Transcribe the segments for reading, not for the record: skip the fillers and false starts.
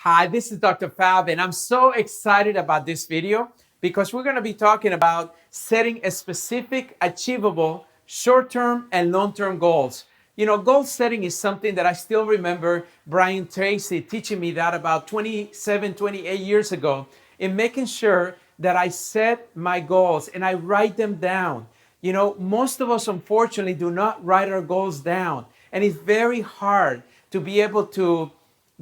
Hi, this is Dr. Fab, and I'm so excited about this video because we're going to be talking about setting a specific, achievable short-term and long-term goals. You know, goal setting is something that I still remember Brian Tracy teaching me that about 27, 28 years ago, in making sure that I set my goals and I write them down. You know, most of us unfortunately do not write our goals down, and it's very hard to be able to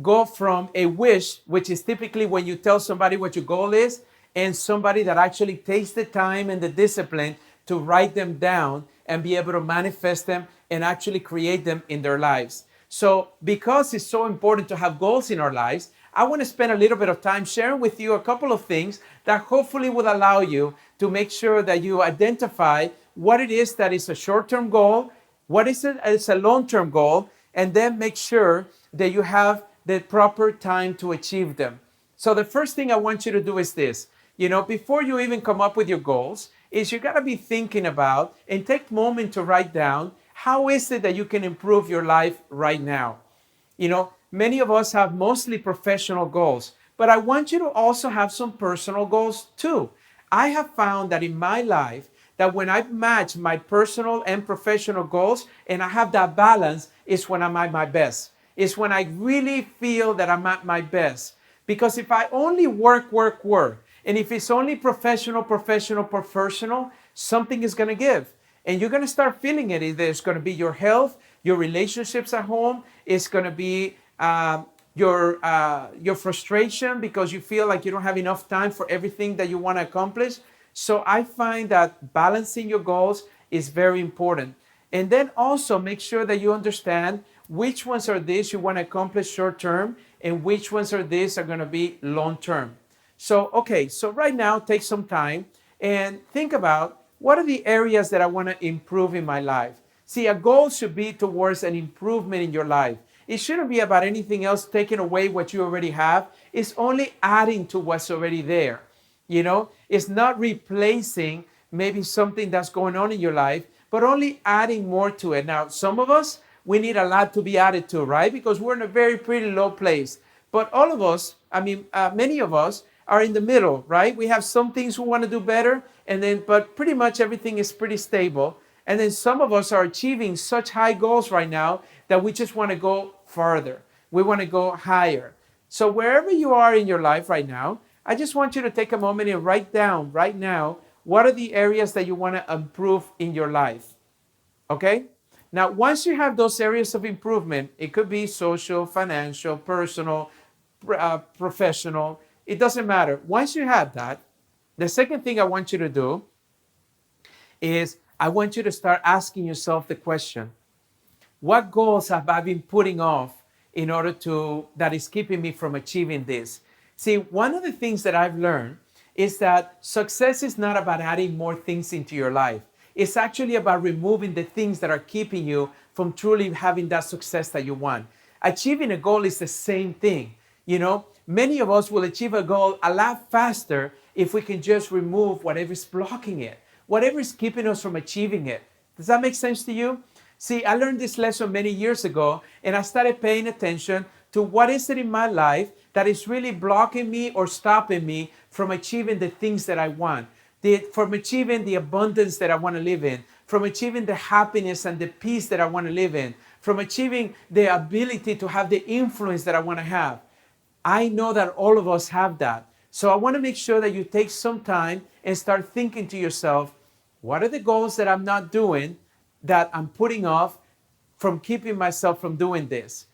go from a wish, which is typically when you tell somebody what your goal is, and somebody that actually takes the time and the discipline to write them down and be able to manifest them and actually create them in their lives. So, because it's so important to have goals in our lives, I want to spend a little bit of time sharing with you a couple of things that hopefully will allow you to make sure that you identify what it is that is a short term goal, what is it as a long term goal, and then make sure that you have the proper time to achieve them. So the first thing I want you to do is this. You know, before you even come up with your goals, is you got to be thinking about and take a moment to write down how is it that you can improve your life right now. You know, many of us have mostly professional goals, but I want you to also have some personal goals too. I have found that in my life, that when I match my personal and professional goals and I have that balance, is when I'm at my best. Is when I really feel that I'm at my best. Because if I only work, and if it's only professional, something is going to give. And you're going to start feeling it. Either it's going to be your health, your relationships at home. It's going to be your frustration because you feel like you don't have enough time for everything that you want to accomplish. So I find that balancing your goals is very important. And then also make sure that you understand which ones are these you want to accomplish short term and which ones are these are going to be long term. So, okay, so right now take some time and think about what are the areas that I want to improve in my life. See, a goal should be towards an improvement in your life. It shouldn't be about anything else taking away what you already have. It's only adding to what's already there. You know, it's not replacing maybe something that's going on in your life, but only adding more to it. Now, some of us, we need a lot to be added to, right? Because we're in a very pretty low place. But all of us, many of us are in the middle, right? We have some things we want to do better, but pretty much everything is pretty stable. And then some of us are achieving such high goals right now that we just want to go farther. We want to go higher. So wherever you are in your life right now, I just want you to take a moment and write down right now what are the areas that you want to improve in your life. Okay? Now, once you have those areas of improvement, it could be social, financial, personal, professional, it doesn't matter. Once you have that, the second thing I want you to do is I want you to start asking yourself the question, what goals have I been putting off in order to, that is keeping me from achieving this? See, one of the things that I've learned is that success is not about adding more things into your life. It's actually about removing the things that are keeping you from truly having that success that you want. Achieving a goal is the same thing. You know, many of us will achieve a goal a lot faster if we can just remove whatever is blocking it, whatever is keeping us from achieving it. Does that make sense to you? See, I learned this lesson many years ago, and I started paying attention to what is it in my life that is really blocking me or stopping me from achieving the things that I want, from achieving the abundance that I want to live in, from achieving the happiness and the peace that I want to live in, from achieving the ability to have the influence that I want to have. I know that all of us have that. So I want to make sure that you take some time and start thinking to yourself, what are the goals that I'm not doing that I'm putting off from keeping myself from doing this?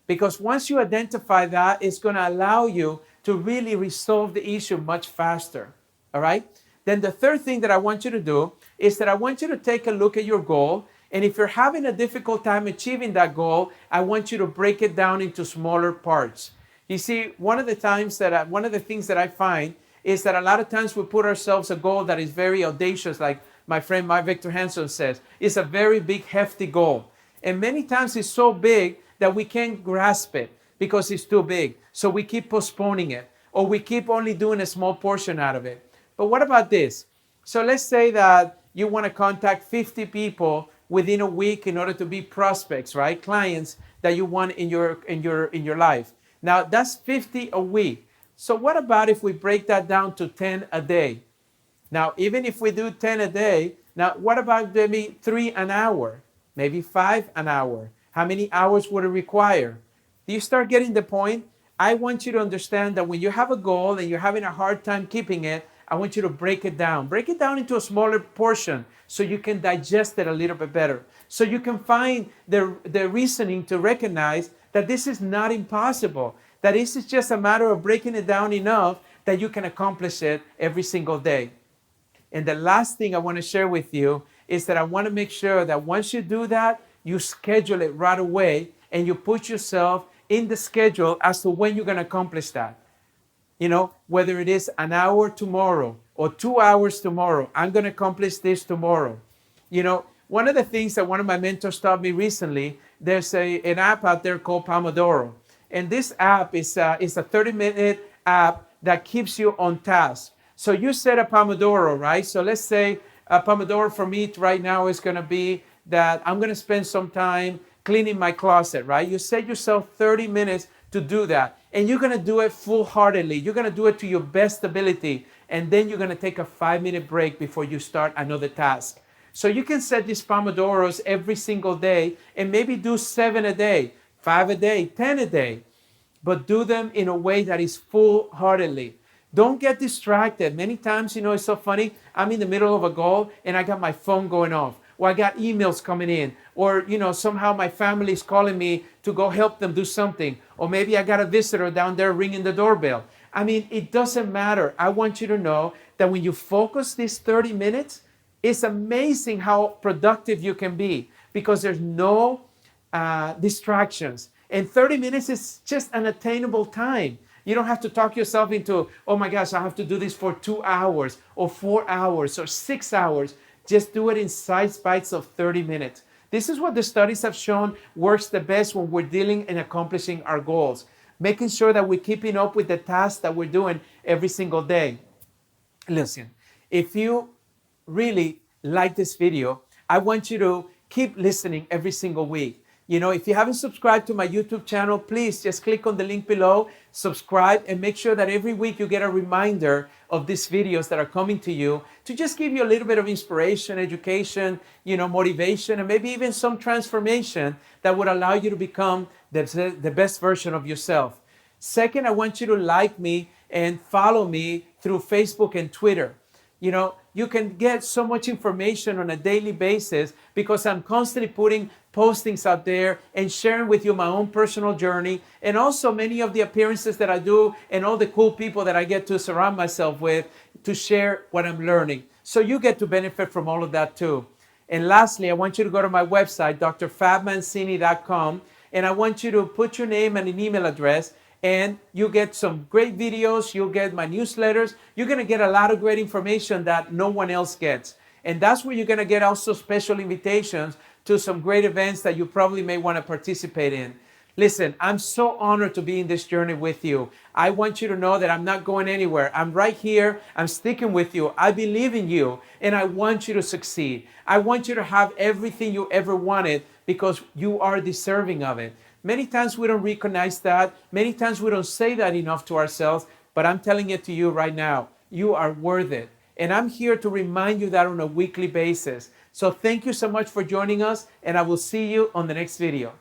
Because once you identify that, it's going to allow you to really resolve the issue much faster. All right? Then the third thing that I want you to do is that I want you to take a look at your goal. And if you're having a difficult time achieving that goal, I want you to break it down into smaller parts. You see, one of the things that I find is that a lot of times we put ourselves a goal that is very audacious, like my friend Mark Victor Hanson says. It's a very big, hefty goal. And many times it's so big that we can't grasp it because it's too big. So we keep postponing it, or we keep only doing a small portion out of it. But what about this? So let's say that you want to contact 50 people within a week in order to be prospects, right? Clients that you want in your life. Now, that's 50 a week. So what about if we break that down to 10 a day? Now, even if we do 10 a day, now what about maybe 3 an hour? Maybe 5 an hour? How many hours would it require? Do you start getting the point? I want you to understand that when you have a goal and you're having a hard time keeping it, I want you to break it down. Break it down into a smaller portion so you can digest it a little bit better. So you can find the reasoning to recognize that this is not impossible, that this is just a matter of breaking it down enough that you can accomplish it every single day. And the last thing I want to share with you is that I want to make sure that once you do that, you schedule it right away and you put yourself in the schedule as to when you're going to accomplish that. You know, whether it is an hour tomorrow or 2 hours tomorrow, I'm going to accomplish this tomorrow. You know, one of the things that one of my mentors taught me recently, there's an app out there called Pomodoro. And this app is a 30-minute app that keeps you on task. So you set a Pomodoro, right? So let's say a Pomodoro for me right now is going to be that I'm going to spend some time cleaning my closet, right? You set yourself 30 minutes to do that. And you're going to do it full-heartedly. You're going to do it to your best ability. And then you're going to take a 5-minute break before you start another task. So you can set these Pomodoros every single day and maybe do 7 a day, 5 a day, 10 a day. But do them in a way that is full-heartedly. Don't get distracted. Many times, you know, it's so funny. I'm in the middle of a goal and I got my phone going off. Or I got emails coming in. Or, you know, somehow my family is calling me to go help them do something. Or maybe I got a visitor down there ringing the doorbell. I mean, it doesn't matter. I want you to know that when you focus these 30 minutes, it's amazing how productive you can be because there's no distractions. And 30 minutes is just an attainable time. You don't have to talk yourself into, oh my gosh, I have to do this for 2 hours or 4 hours or 6 hours. Just do it in size bites of 30 minutes. This is what the studies have shown works the best when we're dealing and accomplishing our goals. Making sure that we're keeping up with the tasks that we're doing every single day. Listen, if you really like this video, I want you to keep listening every single week. You know, if you haven't subscribed to my YouTube channel, please just click on the link below, subscribe, and make sure that every week you get a reminder of these videos that are coming to you to just give you a little bit of inspiration, education, you know, motivation, and maybe even some transformation that would allow you to become the best version of yourself. Second, I want you to like me and follow me through Facebook and Twitter. You know, you can get so much information on a daily basis because I'm constantly putting postings out there and sharing with you my own personal journey and also many of the appearances that I do and all the cool people that I get to surround myself with to share what I'm learning. So you get to benefit from all of that too. And lastly, I want you to go to my website, drfabmancini.com, and I want you to put your name and an email address, and you get some great videos, you'll get my newsletters, you're gonna get a lot of great information that no one else gets. And that's where you're gonna get also special invitations to some great events that you probably may wanna participate in. Listen, I'm so honored to be in this journey with you. I want you to know that I'm not going anywhere. I'm right here, I'm sticking with you. I believe in you, and I want you to succeed. I want you to have everything you ever wanted because you are deserving of it. Many times we don't recognize that. Many times we don't say that enough to ourselves, but I'm telling it to you right now. You are worth it. And I'm here to remind you that on a weekly basis. So thank you so much for joining us, and I will see you on the next video.